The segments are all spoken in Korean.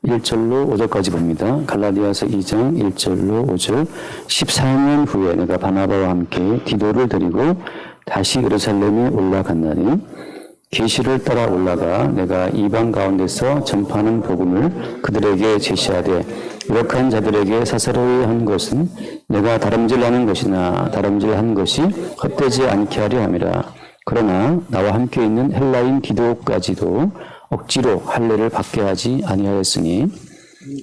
1절로 5절까지 봅니다. 갈라디아서 2장 1절로 5절. 14년 후에 내가 바나바와 함께 디도를 데리고 다시 예루살렘에 올라갔나니 계시를 따라 올라가 내가 이방 가운데서 전파하는 복음을 그들에게 제시하되 유력한 자들에게 사사로이 한 것은 내가 다름질하는 것이나 다름질한 것이 헛되지 않게 하려 함이라. 그러나 나와 함께 있는 헬라인 디도까지도 억지로 할례를 받게 하지 아니하였으니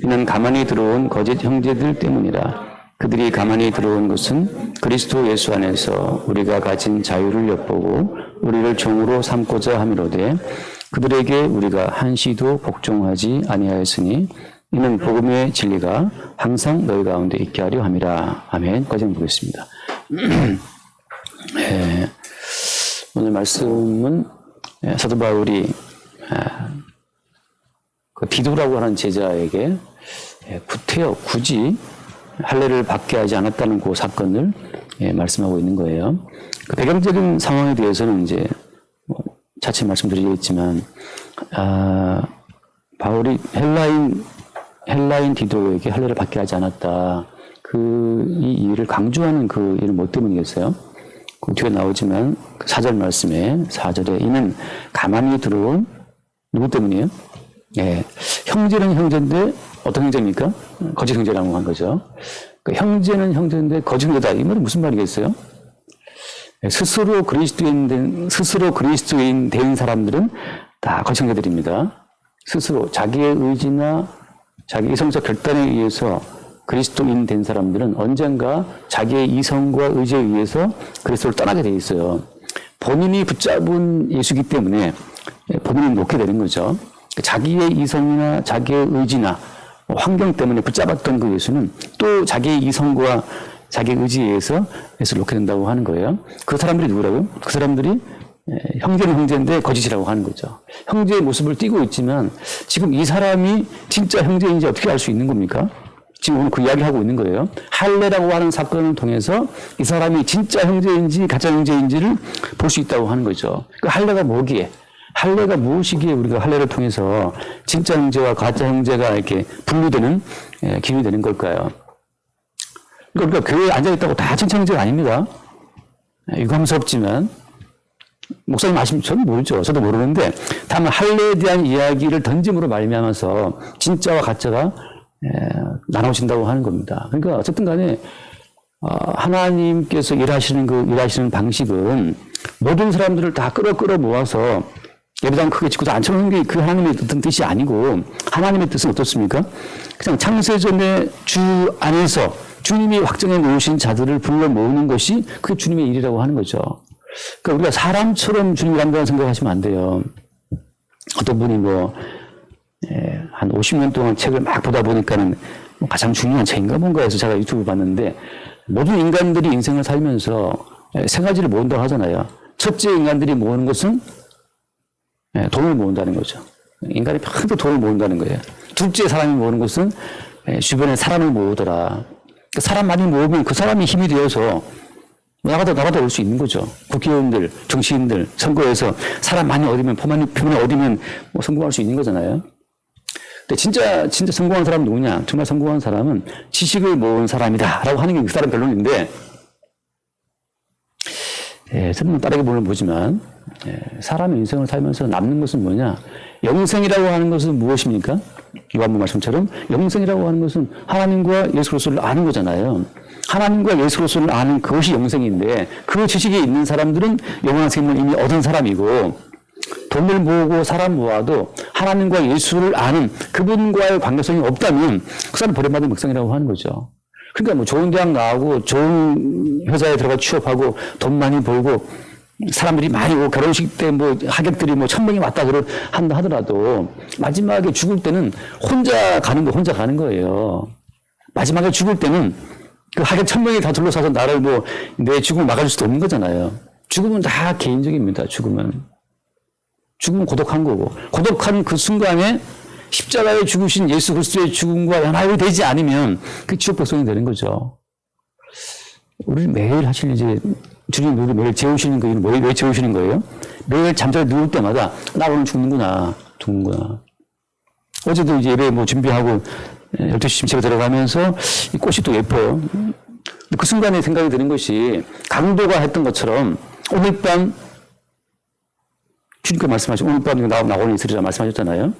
이는 가만히 들어온 거짓 형제들 때문이라. 그들이 가만히 들어온 것은 그리스도 예수 안에서 우리가 가진 자유를 엿보고 우리를 종으로 삼고자 함이로되 그들에게 우리가 한시도 복종하지 아니하였으니 이는 복음의 진리가 항상 너희 가운데 있게 하려 함이라. 아멘. 까지 보겠습니다. 오늘 말씀은 사도 바울이 그 디도라고 하는 제자에게 구태여 굳이 할례를 받게 하지 않았다는 그 사건을 말씀하고 있는 거예요. 그 배경적인 상황에 대해서는 이제 차츰 말씀드리겠지만, 바울이 헬라인 디도에게 할례를 받게 하지 않았다. 이 이유를 강조하는 그 이유는 뭐 때문이겠어요? 그 뒤에 나오지만 4절 말씀에 4절에 이는 가만히 들어온 누구 때문이에요? 형제는 형제인데 어떤 형제입니까? 거짓 형제라고 한 거죠. 그러니까 형제는 형제인데 거짓 형제다. 이 말은 무슨 말이겠어요? 스스로 그리스도인 된 사람들은 다 거짓 형제들입니다. 스스로 자기의 의지나 자기 이성적 결단에 의해서 그리스도인 된 사람들은 언젠가 자기의 이성과 의지에 의해서 그리스도를 떠나게 돼 있어요. 본인이 붙잡은 예수이기 때문에 본인이 놓게 되는 거죠. 자기의 이성이나 자기의 의지나 환경 때문에 붙잡았던 그 예수는 또 자기의 이성과 자기의 의지에 의해서 예수를 놓게 된다고 하는 거예요. 그 사람들이 누구라고요? 그 사람들이 형제는 형제인데 거짓이라고 하는 거죠. 형제의 모습을 띠고 있지만 지금 이 사람이 진짜 형제인지 어떻게 알 수 있는 겁니까? 지금 오늘 그 이야기하고 있는 거예요. 할례라고 하는 사건을 통해서 이 사람이 진짜 형제인지 가짜 형제인지를 볼 수 있다고 하는 거죠. 그 할례가 뭐기에? 할례가 무엇이기에 우리가 할례를 통해서 진짜 형제와 가짜 형제가 이렇게 분류되는 기준이 되는 걸까요? 그러니까 교회에 앉아있다고 다 진짜 형제가 아닙니다. 유감스럽지만 목사님 아시면 저는 모르죠. 저도 모르는데 다만 할례에 대한 이야기를 던짐으로 말미암아서 진짜와 가짜가 나눠진다고 하는 겁니다. 그러니까 어쨌든 간에 하나님께서 일하시는 방식은 모든 사람들을 다 끌어 모아서 예배당 크게 짓고도 안 쳐놓는 게 그 하나님의 어떤 뜻이 아니고 하나님의 뜻은 어떻습니까? 그냥 창세전에 주 안에서 주님이 확정해 놓으신 자들을 불러 모으는 것이 그게 주님의 일이라고 하는 거죠. 그러니까 우리가 사람처럼 주님을 한다고 생각하시면 안 돼요. 어떤 분이 한 50년 동안 책을 막 보다 보니까는 가장 중요한 책인가 뭔가 해서 제가 유튜브 봤는데 모든 인간들이 인생을 살면서 세 가지를 모은다고 하잖아요. 첫째 인간들이 모으는 것은 돈을 모은다는 거죠. 인간이 평소 돈을 모은다는 거예요. 둘째 사람이 모으는 것은 주변에 사람을 모으더라. 사람 많이 모으면 그 사람이 힘이 되어서 나가다 올 수 있는 거죠. 국회의원들, 정치인들, 선거에서 사람 많이 얻으면, 표만이 얻으면 성공할 수 있는 거잖아요. 근데 진짜 성공한 사람은 누구냐? 정말 성공한 사람은 지식을 모은 사람이다. 라고 하는 게 그 사람 결론인데, 저는 다르게 물론 보지만, 사람의 인생을 살면서 남는 것은 뭐냐? 영생이라고 하는 것은 무엇입니까? 요한복 말씀처럼 영생이라고 하는 것은 하나님과 예수 그리스도를 아는 거잖아요. 하나님과 예수 그리스도를 아는 그것이 영생인데 그 지식이 있는 사람들은 영원한 생명을 이미 얻은 사람이고 돈을 모으고 사람 모아도 하나님과 예수를 아는 그분과의 관계성이 없다면 그 사람 버림받은 백성이라고 하는 거죠. 그러니까 좋은 대학 나오고 좋은 회사에 들어가 취업하고 돈 많이 벌고 사람들이 많이 오고 결혼식 때 하객들이 1000명이 왔다 한다 하더라도 마지막에 죽을 때는 혼자 가는 거예요. 마지막에 죽을 때는 그 하객 1000명이 다 둘러싸서 나를 내 죽음을 막아줄 수도 없는 거잖아요. 죽음은 다 개인적입니다. 죽음은 고독한 거고 고독한 그 순간에 십자가에 죽으신 예수 그리스도의 죽음과 연합이 되지 않으면 그 지옥 백성이 되는 거죠. 우리 매일 하실 이제 주님 우리 매일 재우시는 거 왜 재우시는 거예요? 매일 잠자리 누울 때마다 나 오늘 죽는구나. 어제도 이제 예배 뭐 준비하고 12시쯤 집에 들어가면서 이 꽃이 또 예뻐요. 그 순간에 생각이 드는 것이 강도가 했던 것처럼 오늘 밤 주님께서 말씀하시고 오늘 밤 나오는 있으리라 말씀하셨잖아요.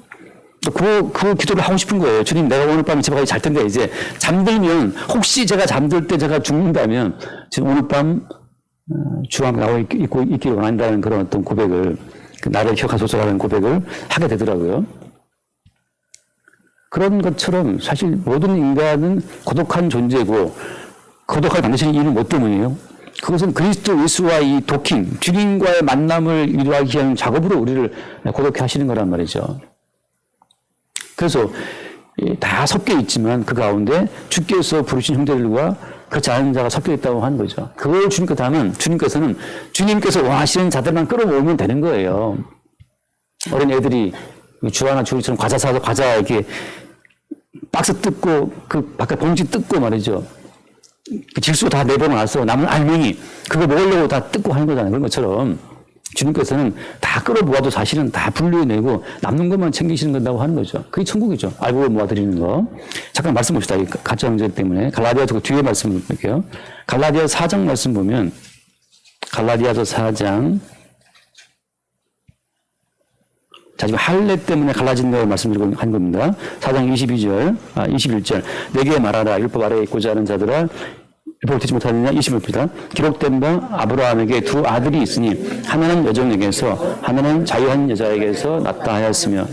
그 기도를 하고 싶은 거예요. 주님, 내가 오늘 밤에 집에 가기 잘 텐데 이제 잠들면 혹시 제가 잠들 때 제가 죽는다면 지금 오늘 밤 주 앞에 나와 있기를 원한다는 그런 어떤 고백을 나를 기억하소서라는 고백을 하게 되더라고요. 그런 것처럼 사실 모든 인간은 고독한 존재고 고독하게 만드시는 이유는 뭐 때문이에요? 그것은 그리스도 예수와 이 도킹, 주님과의 만남을 이루기 위한 작업으로 우리를 고독해 하시는 거란 말이죠. 그래서 다 섞여 있지만 그 가운데 주께서 부르신 형제들과 그렇지 않은 자가 섞여 있다고 하는 거죠. 그걸 주님께서 하면 주님께서 원하시는 자들만 끌어모으면 되는 거예요. 어린 애들이 주하나 주일처럼 과자 사서 과자 이렇게 박스 뜯고 그 밖에 봉지 뜯고 말이죠. 그 질소 다 내보고 나서 남은 알맹이 그거 먹으려고 다 뜯고 하는 거잖아요. 그런 것처럼 주님께서는 다 끌어모아도 사실은 다 분류해내고 남는 것만 챙기시는 건다고 하는 거죠. 그게 천국이죠. 알고 모아드리는 거. 잠깐 말씀 봅시다. 가짜 문제 때문에. 갈라디아서 뒤에 말씀 볼게요. 갈라디아서 4장 말씀 보면 갈라디아서 4장 자, 지금 할례 때문에 갈라진다고 말씀드리고 한 겁니다. 4장 21절. 내게 말하라. 율법 아래에 있고자 하는 자들아 율법을 듣지 못하느냐? 21절입니다. 기록된 바 아브라함에게 두 아들이 있으니 하나는 여종에게서 하나는 자유한 여자에게서 낳다 하였으며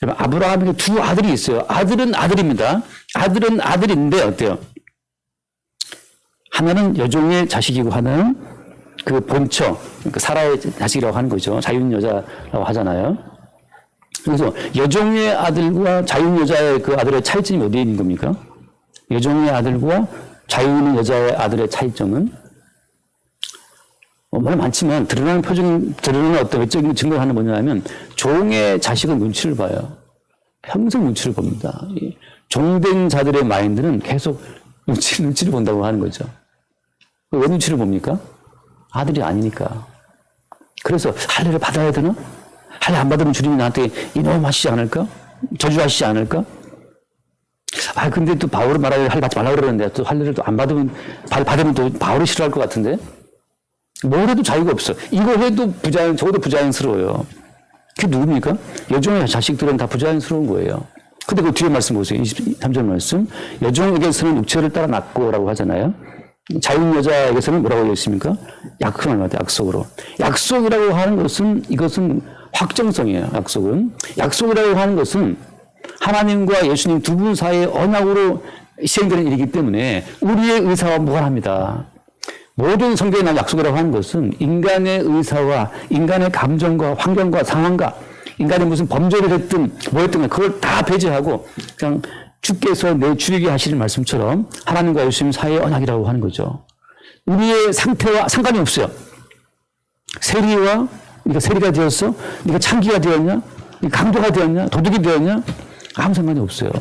아브라함에게 두 아들이 있어요. 아들은 아들입니다. 아들은 아들인데 어때요? 하나는 여종의 자식이고 하나는 그 본처, 그 사라의 자식이라고 하는 거죠. 자유한 여자라고 하잖아요. 그래서 여종의 아들과 자유인 여자의 그 아들의 차이점이 어디에 있는 겁니까? 여종의 아들과 자유인 여자의 아들의 차이점은 물론 많지만 드러나는 어떤 외적인 증거가 하나 뭐냐면 종의 자식은 눈치를 봐요. 평생 눈치를 봅니다. 종된 자들의 마인드는 계속 눈치를 본다고 하는 거죠. 왜 눈치를 봅니까? 아들이 아니니까. 그래서 할례를 받아야 되나? 할례 안 받으면 주님이 나한테 이놈 하시지 않을까? 저주하시지 않을까? 근데 또 바울은 말하기를 할례 받지 말라고 그러는데 또 할례를 또 안 받으면 또 바울이 싫어할 것 같은데? 뭘 해도 자유가 없어. 이거 해도 적어도 부자연스러워요. 그게 누굽니까? 여종의 자식들은 다 부자연스러운 거예요. 근데 그 뒤에 말씀 보세요. 23절 말씀. 여종에게서는 육체를 따라 낳고라고 하잖아요. 자유인 여자에게서는 뭐라고 되어 있습니까? 약속을 말합니다. 약속으로. 약속이라고 하는 것은 이것은 확정성이에요. 약속은. 약속이라고 하는 것은 하나님과 예수님 두 분 사이의 언약으로 시행되는 일이기 때문에 우리의 의사와 무관합니다. 모든 성경에 나온 약속이라고 하는 것은 인간의 의사와 인간의 감정과 환경과 상황과 인간이 무슨 범죄를 했든 뭐 했든 그걸 다 배제하고 그냥 주께서 내 주에게 하시는 말씀처럼 하나님과 예수님 사이의 언약이라고 하는 거죠. 우리의 상태와 상관이 없어요. 세리와 네가 세리가 되었어? 네가 창기가 되었냐? 네가 강도가 되었냐? 도둑이 되었냐? 아무 상관이 없어요.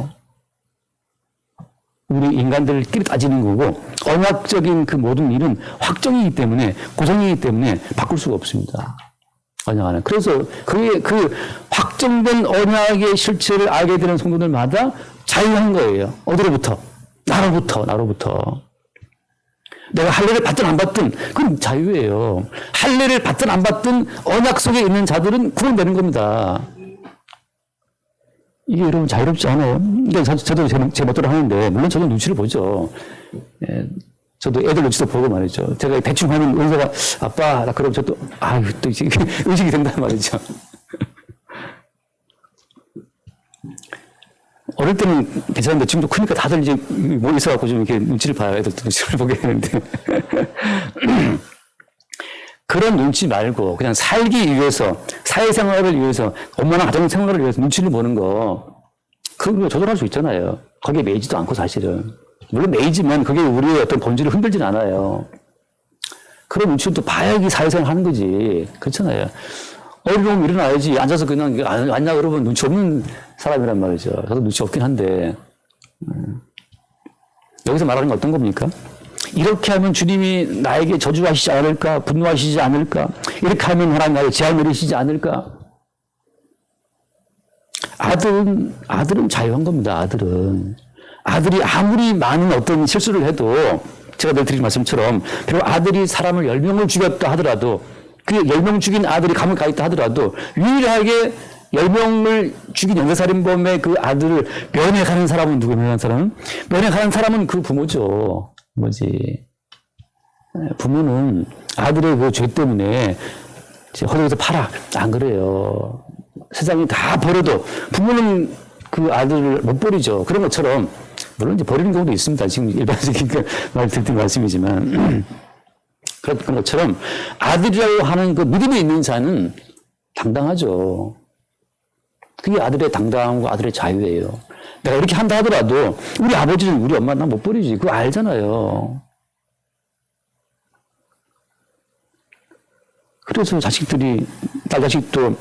우리 인간들끼리 따지는 거고 언약적인 그 모든 일은 확정이기 때문에 고정이기 때문에 바꿀 수가 없습니다. 언약 안에. 그래서 그 확정된 언약의 실체를 알게 되는 성도들마다 자유한 거예요. 어디로부터? 나로부터. 내가 할례를 받든 안 받든 그건 자유예요. 할례를 받든 안 받든 언약 속에 있는 자들은 구원되는 겁니다. 이게 여러분 자유롭지 않아요? 그러니까 저도 제 멋대로 하는데 물론 저도 눈치를 보죠. 저도 애들 눈치도 보고 말이죠. 제가 대충 하면 은서가 아빠 나 그럼 저도 또 의식이 된단 말이죠. 어릴 때는 괜찮은데 지금도 크니까 다들 이제 뭐 있어갖고 좀 이렇게 눈치를 봐요. 애들도 눈치를 보게 되는데. 그런 눈치 말고 그냥 살기 위해서, 사회생활을 위해서, 엄마나 가정생활을 위해서 눈치를 보는 거, 그거 조절할 수 있잖아요. 거기에 매이지도 않고 사실은. 물론 매이지만 그게 우리의 어떤 본질을 흔들진 않아요. 그런 눈치를 또 봐야지 사회생활 하는 거지. 그렇잖아요. 어리면 일어나야지. 앉아서 그냥 앉냐 그러면 눈치 없는 사람이란 말이죠. 저도 눈치 없긴 한데. 여기서 말하는 건 어떤 겁니까? 이렇게 하면 주님이 나에게 저주하시지 않을까? 분노하시지 않을까? 이렇게 하면 하나님 나에게 재앙 내리시지 않을까? 아들은 자유한 겁니다. 아들이 아무리 많은 어떤 실수를 해도 제가 늘 드린 말씀처럼 비록 아들이 사람을 10명을 죽였다 하더라도 그 10명 죽인 아들이 감옥에 가 있다 하더라도 유일하게 10명을 죽인 연쇄살인범의 그 아들을 면회가는 사람은 누구예요? 면회가는 사람은 그 부모죠. 부모는 아들의 그 죄 때문에 허덕에서 팔아. 안 그래요. 세상이 다 버려도 부모는 그 아들을 못 버리죠. 그런 것처럼 물론 이제 버리는 경우도 있습니다. 지금 일반적인 말 듣던 말씀이지만 그런 것처럼 아들이라고 하는 그 믿음이 있는 자는 당당하죠. 그게 아들의 당당함과 아들의 자유예요. 내가 이렇게 한다 하더라도 우리 아버지는 우리 엄마 나 못 버리지. 그거 알잖아요. 그래서 딸 자식도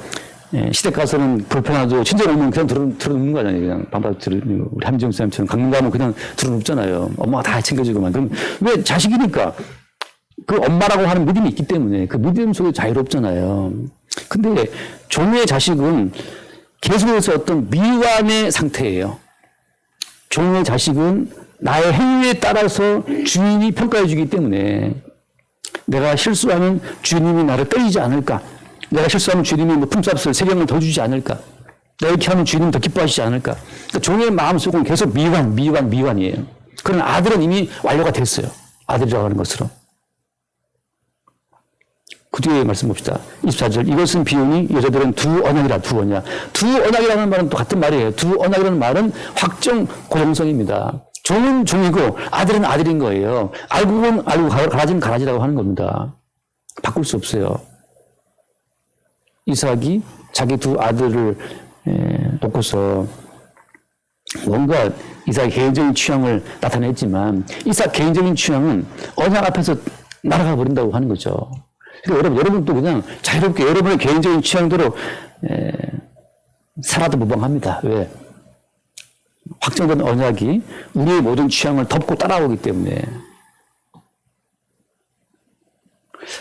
시댁 가서는 불편하죠. 친정 오면 그냥 들어눕는 거 아니에요. 그냥 반박 우리 함지영 쌤처럼 강릉 가면 그냥 들어눕잖아요. 엄마가 다 챙겨주고만. 그럼 왜 자식이니까 그 엄마라고 하는 믿음이 있기 때문에 그 믿음 속에 자유롭잖아요. 근데 종의 자식은 계속해서 어떤 미완의 상태예요. 종의 자식은 나의 행위에 따라서 주인이 평가해 주기 때문에 내가 실수하면 주님이 나를 때리지 않을까? 내가 실수하면 주님이 뭐 품삯을 3경을 더 주지 않을까? 내가 이렇게 하면 주님이 더 기뻐하시지 않을까? 그러니까 종의 마음속은 계속 미완이에요. 그러나 아들은 이미 완료가 됐어요. 아들이라고 하는 것으로. 그 뒤에 말씀 봅시다. 24절. 이것은 비유니 여자들은 두 언약이라. 두 언약이라는 말은 또 같은 말이에요. 두 언약이라는 말은 확정 고정성입니다. 종은 종이고 아들은 아들인 거예요. 알고는 알고 가라지는 가라지라고 하는 겁니다. 바꿀 수 없어요. 이삭이 자기 두 아들을 놓고서 뭔가 이삭의 개인적인 취향을 나타냈지만 이삭 개인적인 취향은 언약 앞에서 날아가 버린다고 하는 거죠. 그러니까 여러분도 그냥 자유롭게 여러분의 개인적인 취향대로 살아도 무방합니다. 왜? 확정된 언약이 우리의 모든 취향을 덮고 따라오기 때문에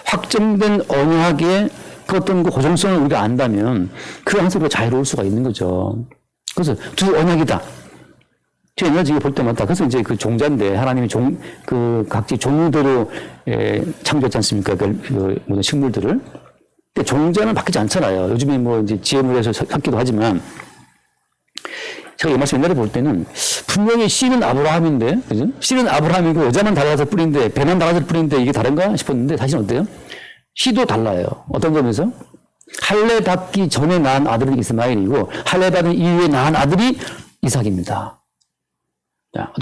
확정된 언약의 그 어떤 그 고정성을 우리가 안다면 그 안에서 우리가 자유로울 수가 있는 거죠. 그래서 두 언약이다. 제가 옛날에 볼 때마다 그래서 이제 그 종자인데 하나님이 그 각지 종류대로 창조했지 않습니까? 그 모든 식물들을. 근데 종자는 바뀌지 않잖아요. 요즘에 뭐 이제 GM으로 해서 섞기도 하지만 제가 이 말씀 옛날에 볼 때는 분명히 씨는 아브라함인데, 그죠? 씨는 아브라함이고 여자만 달라서 뿌린데, 배만 달라서 뿌린데 이게 다른가 싶었는데 다시는 어때요? 씨도 달라요. 어떤 점에서? 할례 받기 전에 낳은 아들은 이스마엘이고 할례 받은 이후에 낳은 아들이 이삭입니다. 자,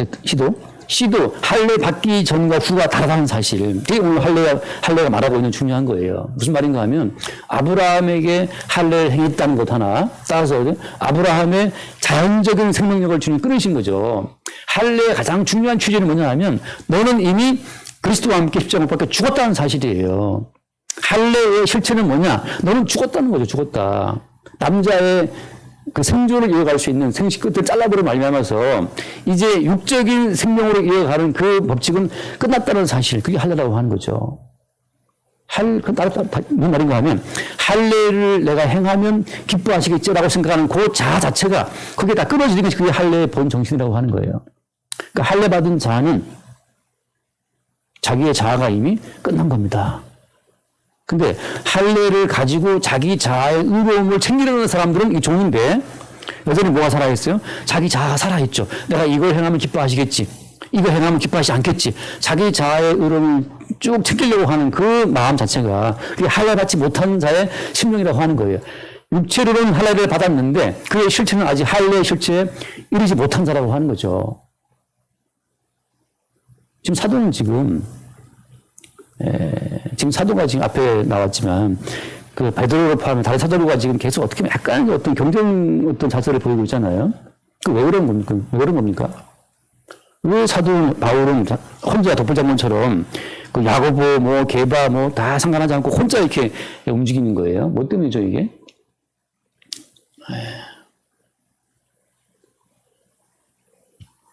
씨도 할례 받기 전과 후가 다르다는 사실. 그게 오늘 할례가 말하고 있는 중요한 거예요. 무슨 말인가 하면 아브라함에게 할례를 행했다는 것 하나 따라서 아브라함의 자연적인 생명력을 주님 끊으신 거죠. 할례의 가장 중요한 취지는 뭐냐 하면 너는 이미 그리스도와 함께 십자가 못 박혀 죽었다는 사실이에요. 할례의 실체는 뭐냐? 너는 죽었다는 거죠. 죽었다. 남자의 그 생존을 이어갈 수 있는 생식 끝을 잘라버려 말미암아서 이제 육적인 생명으로 이어가는 그 법칙은 끝났다는 사실. 그게 할례라고 하는 거죠. 무슨 말인가 하면 할례를 내가 행하면 기뻐하시겠지라고 생각하는 그 자아 자체가 그게 다 끊어지는 것이 그게 할례의 본 정신이라고 하는 거예요. 그러니까 할례 받은 자는 자기의 자아가 이미 끝난 겁니다. 근데 할례를 가지고 자기 자아의 의로움을 챙기려는 사람들은 이 종인데 여전히 뭐가 살아있어요? 자기 자아가 살아있죠. 내가 이걸 행하면 기뻐하시겠지. 이거 행하면 기뻐하시지 않겠지. 자기 자아의 의로움을 쭉 챙기려고 하는 그 마음 자체가 그게 할례 받지 못한 자의 심령이라고 하는 거예요. 육체로는 할례를 받았는데 그의 실체는 아직 할례의 실체에 이르지 못한 자라고 하는 거죠. 지금 사도는 지금 사도가 지금 앞에 나왔지만, 그 베드로를 포함한 다른 사도가 지금 계속 어떻게 보면 약간 어떤 경쟁 어떤 자세를 보이고 있잖아요. 그 왜 그런 겁니까? 왜 그런 겁니까? 왜 사도 바울은 혼자 독불장군처럼 그 야고보, 뭐 게바, 뭐 다 상관하지 않고 혼자 이렇게 움직이는 거예요? 뭐 때문이죠, 이게?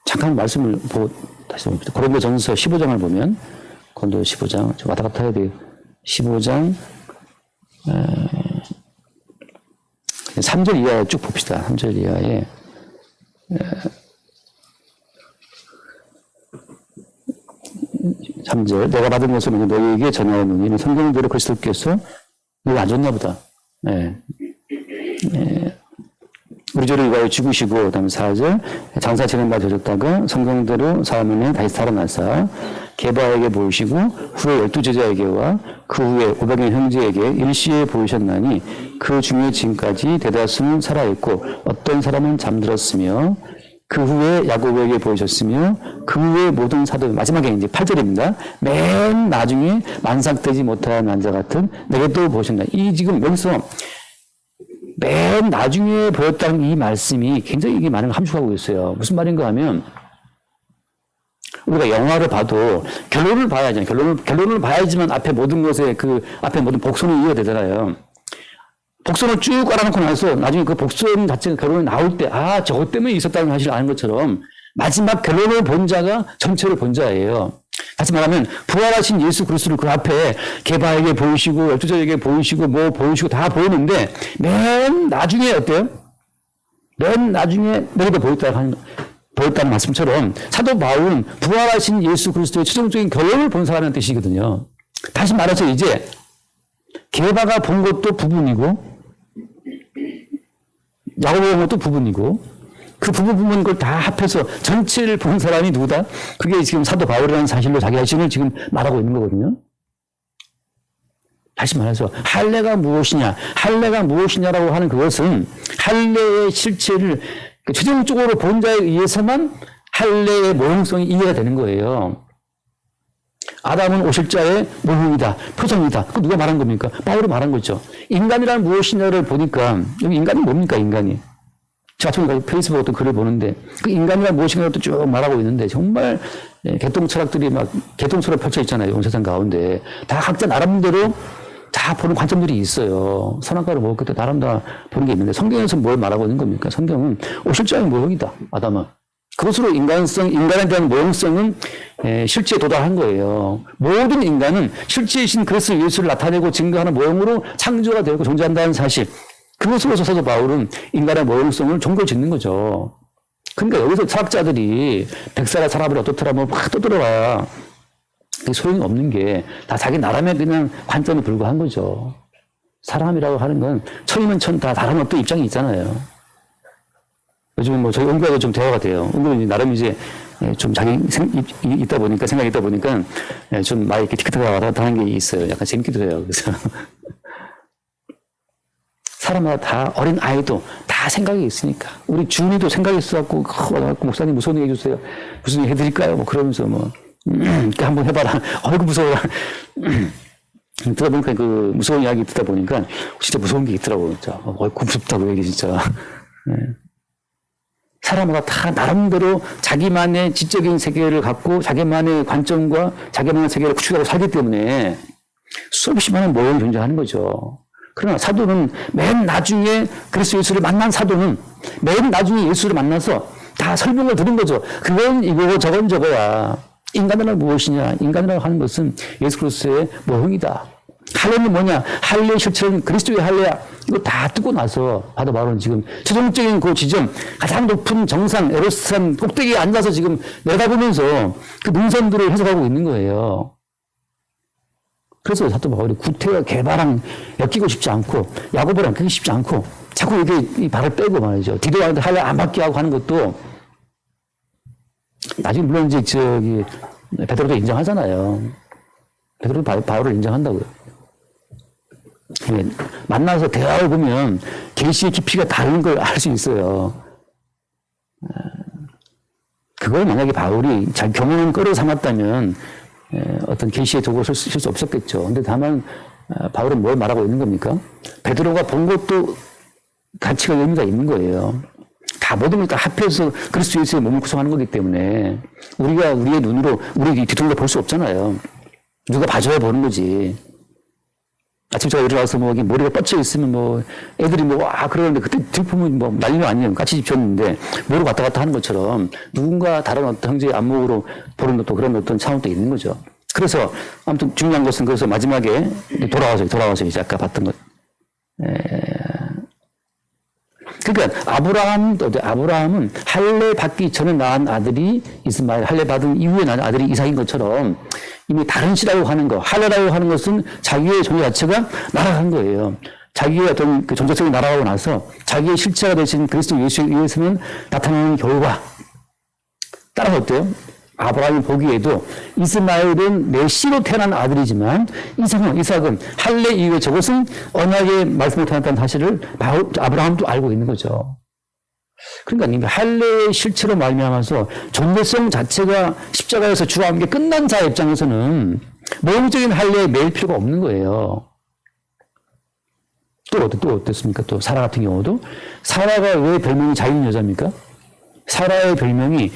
잠깐 말씀을 보고 다시 봅니다. 고린도전서 15장을 보면 고린도 15장, 저 왔다 갔다 해야 돼요. 15장, 3절 이하에 쭉 봅시다. 3절 이하에. 3절. 내가 받은 것을 너희에게 전하오노니 이는 성경대로 그리스도께서 너희 안 좋나 보다. 예. 우리 죄를 위하여 죽으시고, 그 다음에 4절. 장사 지낸 바 되셨다가 성경대로 사흘 다시 살아나사 게바에게 보이시고 후에 12제자에게와 그 후에 500명 형제에게 일시에 보이셨나니 그 중에 지금까지 대다수는 살아있고 어떤 사람은 잠들었으며 그 후에 야고보에게 보이셨으며 그 후에 모든 사도, 마지막에 이제 8절입니다. 맨 나중에 만삭되지 못한 난자 같은 내게 또 보셨나. 이 지금 여기서 맨 나중에 보였다는 이 말씀이 굉장히 이게 많은 걸 함축하고 있어요. 무슨 말인가 하면 우리가 영화를 봐도 결론을 봐야죠. 결론을 봐야지만 앞에 모든 것에 앞에 모든 복선을 이해가 되잖아요. 복선을 쭉 깔아놓고 나서 나중에 그 복선 자체가 결론이 나올 때, 저것 때문에 있었다는 사실을 아는 것처럼 마지막 결론을 본 자가 전체를 본 자예요. 다시 말하면 부활하신 예수 그리스도를 그 앞에 게바에게 보이시고 12제자에게 보이시고 뭐 보이시고 다 보이는데 맨 나중에 어때요? 맨 나중에 내게도 보였다는 말씀처럼 사도 바울은 부활하신 예수 그리스도의 최종적인 결론을 본 사람의 뜻이거든요. 다시 말해서 이제 게바가 본 것도 부분이고 야고보가 본 것도 부분이고 그 부분 걸 다 합해서 전체를 본 사람이 누구다? 그게 지금 사도 바울이라는 사실로 자기 자신을 지금 말하고 있는 거거든요. 다시 말해서 할례가 무엇이냐라고 하는 그것은 할례의 실체를 최종적으로 본 자에 의해서만 할례의 모형성이 이해가 되는 거예요. 아담은 오실자의 모형이다, 표정이다. 그거 누가 말한 겁니까? 바울이 말한 거죠. 인간이란 무엇이냐를 보니까 여기 인간이 뭡니까? 인간이. 제가 지금 페이스북 어떤 글을 보는데 그 인간이란 무엇인가를 쭉 말하고 있는데 정말 개똥 철학들이 막 개똥처럼 펼쳐 있잖아요. 온 세상 가운데. 다 각자 나름대로 다 보는 관점들이 있어요. 선악과를 먹을 때 나름 다 보는 게 있는데 성경에서 뭘 말하고 있는 겁니까? 성경은 오실자의 모형이다. 아담은. 그것으로 인간에 대한 모형성은 실제에 도달한 거예요. 모든 인간은 실제이신 그리스도 예수를 나타내고 증거하는 모형으로 창조가 되고 존재한다는 사실. 그것으로서 사도 바울은 인간의 모형성을 종교 짓는 거죠. 그러니까 여기서 철학자들이 백사라 사람을 어떻더라 뭐 막 떠들어라. 소용이 없는 게 다 자기 나름의 그냥 관점에 불과한 거죠. 사람이라고 하는 건 천이면 천 다 다른 어떤 입장이 있잖아요. 요즘은 뭐 저희 은구와도 좀 대화가 돼요. 은구는 나름 이제 좀 자기 생각이 있다 보니까 좀 많이 이렇게 티키타카 왔다 갔다 하는 게 있어요. 약간 재밌기도 해요. 그래서. 사람마다 다 어린 아이도 다 생각이 있으니까. 우리 주은이도 생각이 있어갖고, 목사님 무서운 얘기 해주세요. 무슨 얘기 해드릴까요? 뭐 그러면서 한번 해봐라. 어이구, 무서워라. 듣다 보니까 그 무서운 이야기 듣다 보니까 진짜 무서운 게 있더라고요. 진짜. 어이구, 무섭다고 얘기 진짜. 네. 사람마다 다 나름대로 자기만의 지적인 세계를 갖고 자기만의 관점과 자기만의 세계를 구축하고 살기 때문에 수없이 많은 모형이 존재하는 거죠. 그러나 사도는 맨 나중에 그리스도 예수를 만난 사도는 맨 나중에 예수를 만나서 다 설명을 들은 거죠. 그건 이거고 저건 저거야. 인간이란 무엇이냐? 인간이라고 하는 것은 예수 그리스도의 모형이다. 할례는 뭐냐? 할례의 실체는 그리스도의 할례야. 이거 다 듣고 나서 사도 바울은 지금 최종적인 그 지점, 가장 높은 정상 에베소산 꼭대기에 앉아서 지금 내다보면서 그 능선들을 해석하고 있는 거예요. 그래서 사도 바울이 구태와 게바랑 엮이고 싶지 않고 야고보랑 엮이고 싶지 않고 자꾸 이렇게 이 발을 빼고 말이죠. 디도한테 할례 안 받게 하고 하는 것도 나중에 물론 이제 베드로도 인정하잖아요. 베드로도 바울을 인정한다고요. 만나서 대화를 보면 계시의 깊이가 다른 걸 알 수 있어요. 그걸 만약에 바울이 잘 경험을 끌어 삼았다면 어떤 계시의 도구를 쓸 수 없었겠죠. 근데 다만 바울은 뭘 말하고 있는 겁니까? 베드로가 본 것도 가치가 의미가 있는 거예요. 다 모든 걸 다 합해서 그리스도 예수의 몸을 구성하는 거기 때문에 우리가 우리의 눈으로 우리 뒤통수 볼 수 없잖아요. 누가 봐줘야 보는 거지. 아침 제가 일어나서 머리가 뻗쳐 있으면 애들이 그러는데 그때 들으면 난리가 아니에요. 같이 집혔는데 모르고 왔다 갔다 하는 것처럼 누군가 다른 어떤 형제의 안목으로 보는 것도 그런 어떤 차원도 있는 거죠. 그래서 아무튼 중요한 것은 그래서 마지막에 돌아와서 이제 아까 봤던 것. 그러니까 아브라함은 할례 받기 전에 낳은 아들이 이스마엘, 할례 받은 이후에 낳은 아들이 이삭인 것처럼 이미 다른 씨라고 하는 거, 할례라고 하는 것은 자기의 존재 자체가 날아간 거예요. 자기의 어떤 그 존재성이 날아가고 나서 자기의 실체가 되신 그리스도 예수에 의해서는 나타나는 결과. 따라서 어때요? 아브라함이 보기에도 이스마엘은 내 씨로 태어난 아들이지만 이삭은 할례 이후에 저것은 언약의 말씀으로 태어났다는 사실을 아브라함도 알고 있는 거죠. 그러니까 할례의 실체로 말미암아서 존재성 자체가 십자가에서 주와 함께 끝난 자의 입장에서는 모형적인 할례에 매일 필요가 없는 거예요. 또 어떻습니까? 또 사라 같은 경우도 사라가 왜 별명이 자유인 여자입니까? 사라의 별명이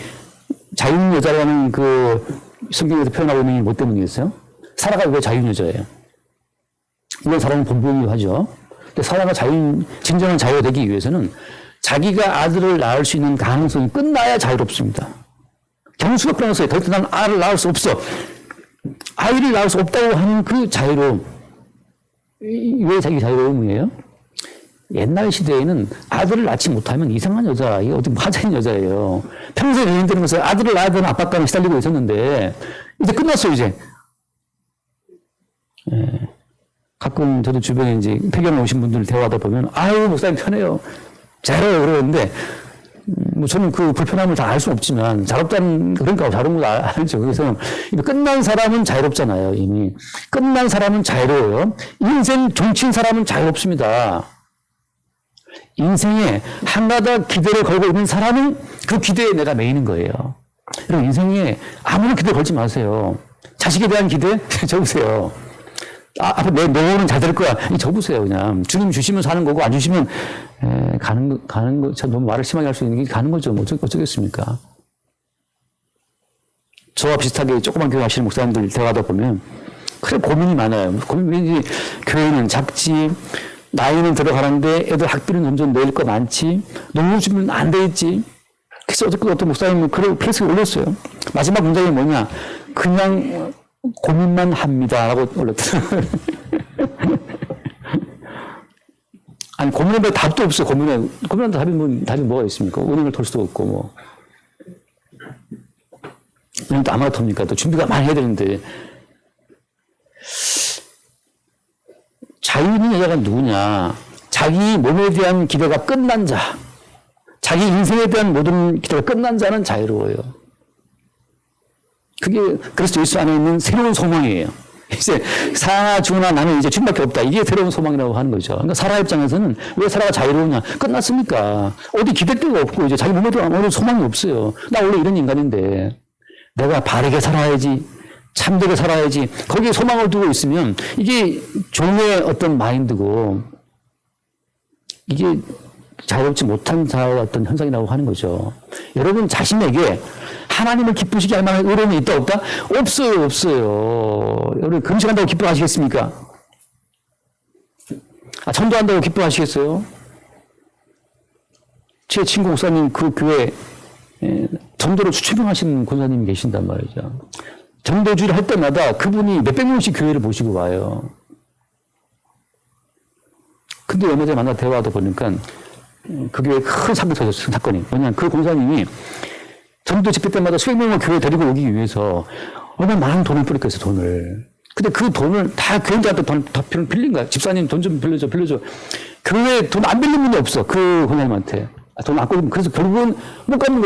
자유인 여자라는 그 성경에서 표현하고 있는 게 뭐 때문이겠어요? 사라가 왜 자유인 여자예요? 물론 사라는 본명이기도 하죠. 근데 사라가 진정한 자유가 되기 위해서는 자기가 아들을 낳을 수 있는 가능성이 끝나야 자유롭습니다. 경수가 끊어서요. 더 이상 난 아이를 낳을 수 없어. 아이를 낳을 수 없다고 하는 그 자유로움. 왜 자기 자유로움이에요? 옛날 시대에는 아들을 낳지 못하면 이상한 여자, 이게 어디 화자인 여자예요. 평소에 연인되는 것을 아들을 낳아야 되는 압박감에 시달리고 있었는데, 이제 끝났어요, 이제. 예. 가끔 저도 주변에 이제 폐경에 오신 분들 대화하다 보면, 아유, 목사님 편해요. 잘해요. 그러는데, 뭐 저는 그 불편함을 다 알 수 없지만, 자유롭다는, 그러니까 자유로운 거 알죠. 그래서 끝난 사람은 자유롭잖아요, 이미. 끝난 사람은 자유로워요. 인생 종친 사람은 자유롭습니다. 인생에 한가닥 기대를 걸고 있는 사람은 그 기대에 내가 매이는 거예요. 여러분, 인생에 아무런 기대 걸지 마세요. 자식에 대한 기대? 적으세요. 앞으로 내 노후는 잘 될 거야. 적으세요, 그냥. 주님 주시면 사는 거고, 안 주시면, 가는 거, 참 너무 말을 심하게 할 수 있는 게 가는 거죠. 뭐, 어쩌겠습니까? 저와 비슷하게 조그만 교회 하시는 목사님들 대화하다 보면, 그래, 고민이 많아요. 고민이, 교회는 작지, 나이는 들어가는데 애들 학비는 점점 내릴 거 많지, 노후 주면 안 되겠지. 그래서 어떤 목사님은 그걸 페이스에 올렸어요. 마지막 문장이 뭐냐. 그냥 고민만 합니다. 라고 올렸더라고요. 아니, 고민하는데 답도 없어, 고민하는데 답이 뭐가 있습니까? 은행을 돌 수도 없고, 뭐. 은행도 아무나 톱니까? 또 준비가 많이 해야 되는데. 자유 있는 여자가 누구냐? 자기 몸에 대한 기대가 끝난 자, 자기 인생에 대한 모든 기대가 끝난 자는 자유로워요. 그게 그리스도 예수 안에 있는 새로운 소망이에요. 이제 사나 주나 나는 이제 주님밖에 없다. 이게 새로운 소망이라고 하는 거죠. 그러니까 사라 입장에서는 왜 사라가 자유로우냐? 끝났습니까? 어디 기댈 데가 없고 이제 자기 몸에 대한 아무런 소망이 없어요. 나 원래 이런 인간인데 내가 바르게 살아야지. 참되게 살아야지. 거기에 소망을 두고 있으면 이게 종의 어떤 마인드고 이게 자유롭지 못한 자의 어떤 현상이라고 하는 거죠. 여러분 자신에게 하나님을 기쁘시게 할 만한 의로움이 있다 없다? 없어요. 여러분 금식한다고 기뻐하시겠습니까? 전도한다고 기뻐하시겠어요? 제 친구 목사님 그 교회 전도를 추천하시는 권사님이 계신단 말이죠. 전도주의를 할 때마다 그분이 몇백 명씩 교회를 모시고 와요. 근데 얼마 전에 만나 대화하다 보니까 그 교회에 큰 사건이 터졌어요. 사건이. 왜냐하면 그 공사님이 전도 집회 때마다 수백 명을 교회에 데리고 오기 위해서 얼마나 많은 돈을 뿌렸겠어요, 돈을. 근데 그 돈을 다 교인들한테 다 빌린 거야. 집사님 돈 좀 빌려줘. 교회에 돈 안 빌린 분이 없어. 그 공사님한테. 돈 안 꾸리면. 그래서 결국은 못 갚는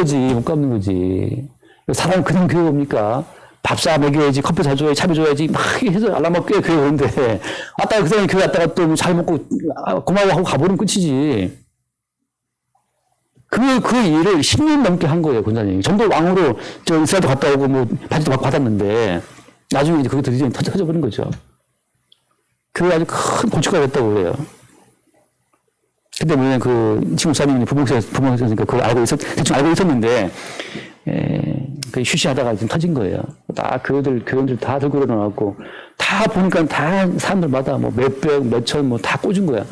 거지. 사람은 그냥 교회 옵니까? 밥 사 먹여야지, 커피 사줘야지, 차비 줘야지, 막 해서 알라먹게 교회 오는데, 왔다가 그 사람이 교회 왔다가 또 잘 먹고, 고마워하고 가버리면 끝이지. 그 일을 10년 넘게 한 거예요, 권사님이. 전도 왕으로 이스라엘도 갔다 오고, 뭐, 바지도 막 받았는데, 나중에 이제 그게 드디어 터져버린 거죠. 그게 아주 큰 고초가 됐다고 그래요. 근데 뭐냐면 친구 목사님이 부목사니까 그걸 대충 알고 있었는데, 그 휴시하다가 좀 터진 거예요. 다 교원들 다 들고 일어나갖고, 다 보니까 다 사람들마다 뭐 몇백, 몇천 뭐 다 꽂은 거야.